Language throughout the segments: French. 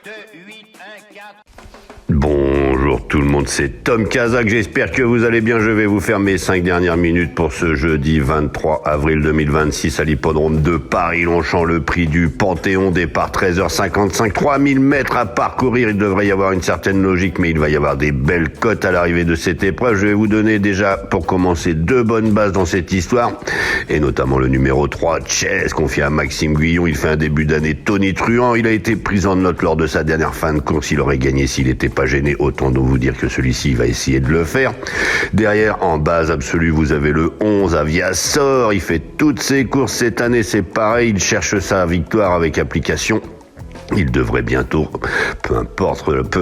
2, 8, 1, 4. Bonjour tout le monde, c'est Tom Kazak, j'espère que vous allez bien. Je vais vous faire mes 5 dernières minutes pour ce jeudi 23 avril 2026 à l'hippodrome de Paris-Longchamp. Le prix du Panthéon, départ 13h55, 3000 mètres à parcourir. Il devrait y avoir une certaine logique, mais il va y avoir des belles cotes à l'arrivée de cette épreuve. Je vais vous donner déjà, pour commencer, 2 bonnes bases dans cette histoire, et notamment le numéro 3, Chess, confié à Maxime Guyon. Il fait un début d'année tonitruant. Il a été pris en note lors de sa dernière fin de course. Il aurait gagné s'il n'était pas gêné, autant de vous dire que celui-ci va essayer de le faire. Derrière, en base absolue, vous avez le 11, Aviasor. Il fait toutes ses courses cette année, c'est pareil, il cherche sa victoire avec application. Il devrait bientôt, peu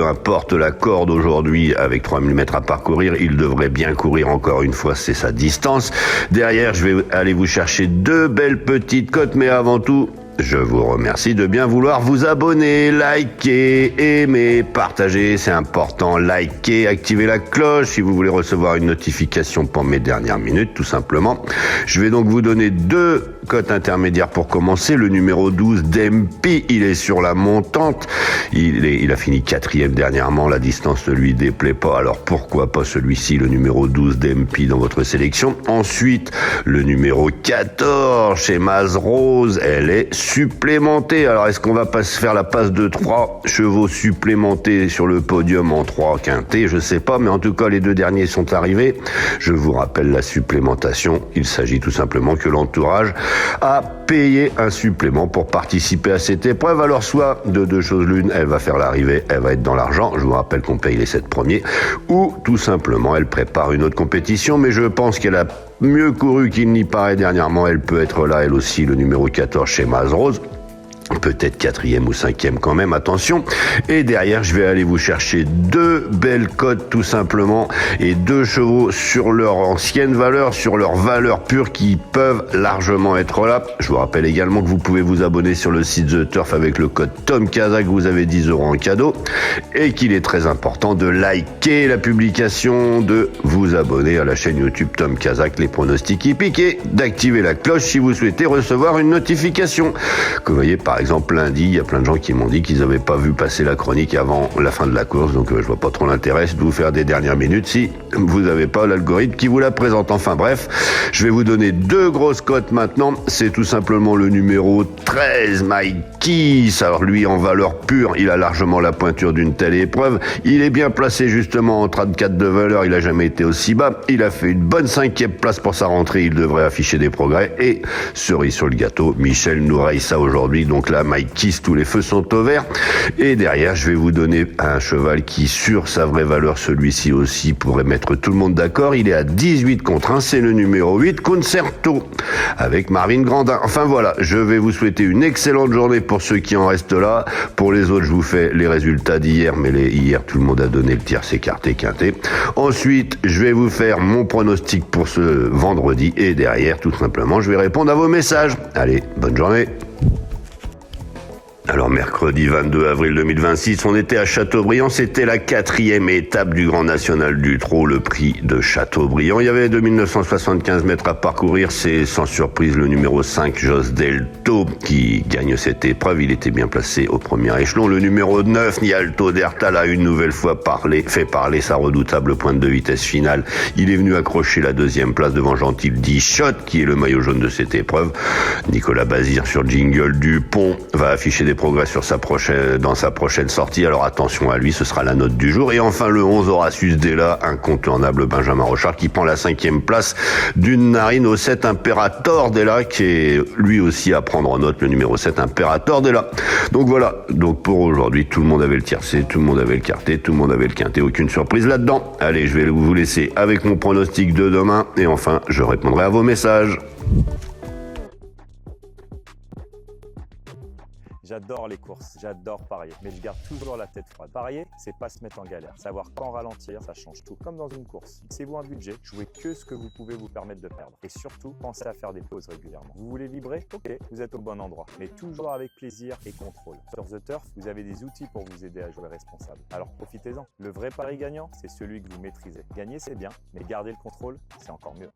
importe la corde aujourd'hui, avec 3000 mètres à parcourir, il devrait bien courir encore une fois, c'est sa distance. Derrière, je vais aller vous chercher 2 belles petites cotes, mais avant tout, je vous remercie de bien vouloir vous abonner, liker, aimer, partager, c'est important. Likez, activez la cloche si vous voulez recevoir une notification pour mes dernières minutes, tout simplement. Je vais donc vous donner 2 cotes intermédiaires pour commencer. Le numéro 12, Dempy, il est sur la montante. Il a fini 4e dernièrement, la distance ne lui déplaît pas, alors pourquoi pas celui-ci, le numéro 12, Dempy, dans votre sélection. Ensuite, le numéro 14, chez Maz Rose, elle est supplémentée. Alors, est-ce qu'on va pas se faire la passe de 3 chevaux supplémentés sur le podium en 3 quintés? Je sais pas, mais en tout cas, les 2 derniers sont arrivés. Je vous rappelle la supplémentation. Il s'agit tout simplement que l'entourage a payé un supplément pour participer à cette épreuve. Alors, soit de 2 choses l'une, elle va faire l'arrivée, elle va être dans l'argent. Je vous rappelle qu'on paye les 7 premiers. Ou, tout simplement, elle prépare une autre compétition, mais je pense qu'elle a mieux couru qu'il n'y paraît dernièrement. Elle peut être là, elle aussi, le numéro 14 chez Maz Rose. Peut-être 4e ou 5e quand même, attention. Et derrière, je vais aller vous chercher 2 belles cotes tout simplement, et 2 chevaux sur leur ancienne valeur, sur leur valeur pure, qui peuvent largement être là. Je vous rappelle également que vous pouvez vous abonner sur le site The Turf avec le code Tom Kazak, vous avez 10 € en cadeau, et qu'il est très important de liker la publication, de vous abonner à la chaîne YouTube Tom Kazak, les pronostics hippiques, et d'activer la cloche si vous souhaitez recevoir une notification. Que vous voyez, par exemple, lundi, il y a plein de gens qui m'ont dit qu'ils n'avaient pas vu passer la chronique avant la fin de la course, donc je vois pas trop l'intérêt de vous faire des dernières minutes si vous n'avez pas l'algorithme qui vous la présente. Enfin bref, je vais vous donner 2 grosses cotes maintenant. C'est tout simplement le numéro 13, Mikey. Alors lui, en valeur pure, il a largement la pointure d'une telle épreuve. Il est bien placé justement en 34 de valeur, il a jamais été aussi bas. Il a fait une bonne 5e place pour sa rentrée, il devrait afficher des progrès. Et cerise sur le gâteau, Michel nous raye ça aujourd'hui, donc là, Mike Kiss, tous les feux sont au vert. Et derrière, je vais vous donner un cheval qui, sur sa vraie valeur, celui-ci aussi pourrait mettre tout le monde d'accord. Il est à 18 contre 1, c'est le numéro 8, Concerto, avec Marvin Grandin. Enfin voilà, je vais vous souhaiter une excellente journée pour ceux qui en restent là. Pour les autres, je vous fais les résultats d'hier, mais hier, tout le monde a donné le tierce écarté, quinté. Ensuite, je vais vous faire mon pronostic pour ce vendredi, et derrière, tout simplement, je vais répondre à vos messages. Allez, bonne journée. Alors mercredi 22 avril 2026, on était à Châteaubriand, c'était la 4e étape du Grand National du Trot, le prix de Châteaubriand. Il y avait 2975 mètres à parcourir, c'est sans surprise le numéro 5, Jos Delto, qui gagne cette épreuve. Il était bien placé au premier échelon. Le numéro 9, Nialto d'Ertal, a une nouvelle fois fait parler sa redoutable pointe de vitesse finale. Il est venu accrocher la 2e place devant Gentil Dichot, qui est le maillot jaune de cette épreuve. Nicolas Bazir sur Jingle Dupont va afficher des progrès dans sa prochaine sortie, alors attention à lui, ce sera la note du jour. Et enfin le 11, Horatius Della, incontournable Benjamin Rochard, qui prend la 5e place d'une narine au 7, Imperator Della, qui est lui aussi à prendre en note, le numéro 7, Imperator Della. Donc voilà, donc pour aujourd'hui, tout le monde avait le tiercé, tout le monde avait le quarté, tout le monde avait le quinté, aucune surprise là-dedans. Allez, je vais vous laisser avec mon pronostic de demain, et enfin je répondrai à vos messages. J'adore les courses, j'adore parier, mais je garde toujours la tête froide. Parier, c'est pas se mettre en galère. Savoir quand ralentir, ça change tout. Comme dans une course. Fixez-vous un budget, jouez que ce que vous pouvez vous permettre de perdre. Et surtout, pensez à faire des pauses régulièrement. Vous voulez vibrer? Ok, vous êtes au bon endroit. Mais toujours avec plaisir et contrôle. Sur The Turf, vous avez des outils pour vous aider à jouer responsable. Alors profitez-en. Le vrai pari gagnant, c'est celui que vous maîtrisez. Gagner, c'est bien, mais garder le contrôle, c'est encore mieux.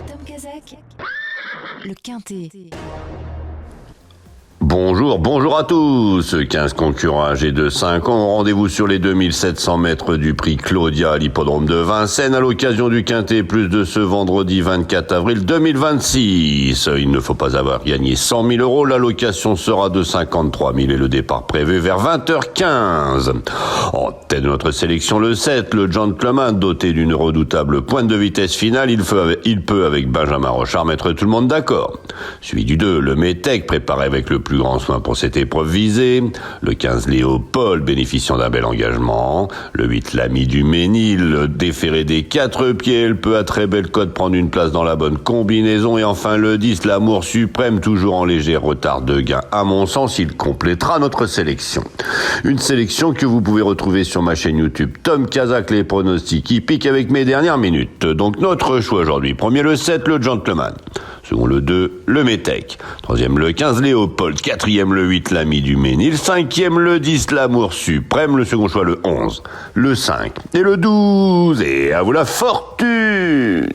Tom Kazak. Le Quintet. Bonjour à tous. 15 concurrents âgés de 5 ans ont rendez-vous sur les 2700 mètres du prix Claudia à l'hippodrome de Vincennes à l'occasion du Quintet Plus de ce vendredi 24 avril 2026. Il ne faut pas avoir gagné 100 000 euros. L'allocation sera de 53 000 et le départ prévu vers 20h15. En tête de notre sélection, le 7, le Gentleman, doté d'une redoutable pointe de vitesse finale. Il peut avec Benjamin Rochard mettre tout le monde d'accord. Suivi du 2, le Métèque, préparé avec le plus grand soin pour cette épreuve visée. Le 15, Léopold, bénéficiant d'un bel engagement. Le 8, l'ami du Ménil, déféré des 4 pieds. Elle peut à très belle cote prendre une place dans la bonne combinaison. Et enfin le 10, l'amour suprême, toujours en léger retard de gain. À mon sens, il complétera notre sélection. Une sélection que vous pouvez retrouver sur ma chaîne YouTube Tom Kazak, les pronostics hippiques avec mes dernières minutes. Donc notre choix aujourd'hui. Premier le 7, le Gentleman. Second le 2, le Métèque. Troisième le 15, Léopold. Quatrième le 8, l'ami du Ménil. Cinquième le 10, l'amour suprême. Le second choix le 11, le 5 et le 12. Et à vous la fortune!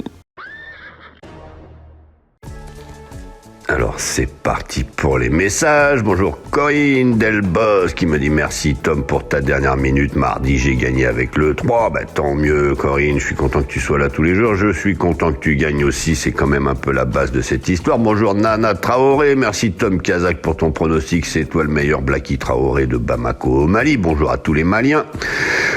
Alors c'est parti pour les messages. Bonjour Corinne Delbos qui me dit merci Tom pour ta dernière minute. Mardi j'ai gagné avec le 3. Tant mieux Corinne, je suis content que tu sois là tous les jours. Je suis content que tu gagnes aussi, c'est quand même un peu la base de cette histoire. Bonjour Nana Traoré, merci Tom Kazak pour ton pronostic. C'est toi le meilleur. Blacky Traoré de Bamako au Mali. Bonjour à tous les Maliens.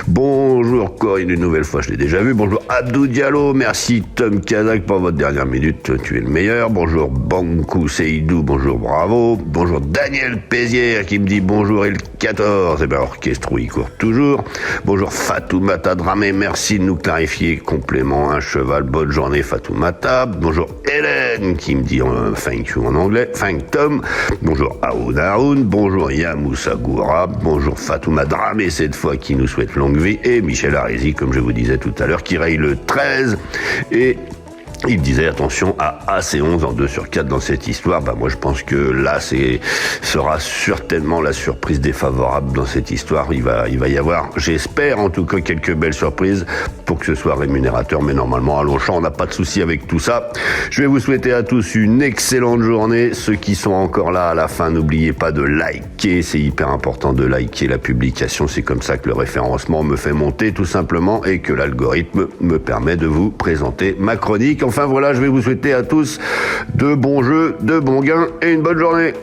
Bonjour Corinne, une nouvelle fois je l'ai déjà vu. Bonjour Abdou Diallo, merci Tom Kazak pour votre dernière minute. Tu es le meilleur. Bonjour Bankou Seydou, bonjour, bravo. Bonjour Daniel Pézière qui me dit bonjour et le 14. Orchestre où il court toujours. Bonjour Fatoumata Dramé, merci de nous clarifier. Complément, un cheval, bonne journée Fatoumata. Bonjour Hélène qui me dit thank you en anglais. Thank Tom. Bonjour Aoun Aoun. Bonjour Yamoussa Goura. Bonjour Fatouma Dramé cette fois qui nous souhaite longue vie. Et Michel Arési, comme je vous disais tout à l'heure, qui raye le 13. Et il disait attention à AC11 en 2 sur 4 dans cette histoire. Moi je pense que là sera certainement la surprise défavorable dans cette histoire. Il va y avoir, j'espère en tout cas, quelques belles surprises pour que ce soit rémunérateur. Mais normalement à Longchamp on n'a pas de souci avec tout ça. Je vais vous souhaiter à tous une excellente journée. Ceux qui sont encore là à la fin, n'oubliez pas de liker. C'est hyper important de liker la publication. C'est comme ça que le référencement me fait monter tout simplement et que l'algorithme me permet de vous présenter ma chronique. Enfin voilà, je vais vous souhaiter à tous de bons jeux, de bons gains et une bonne journée.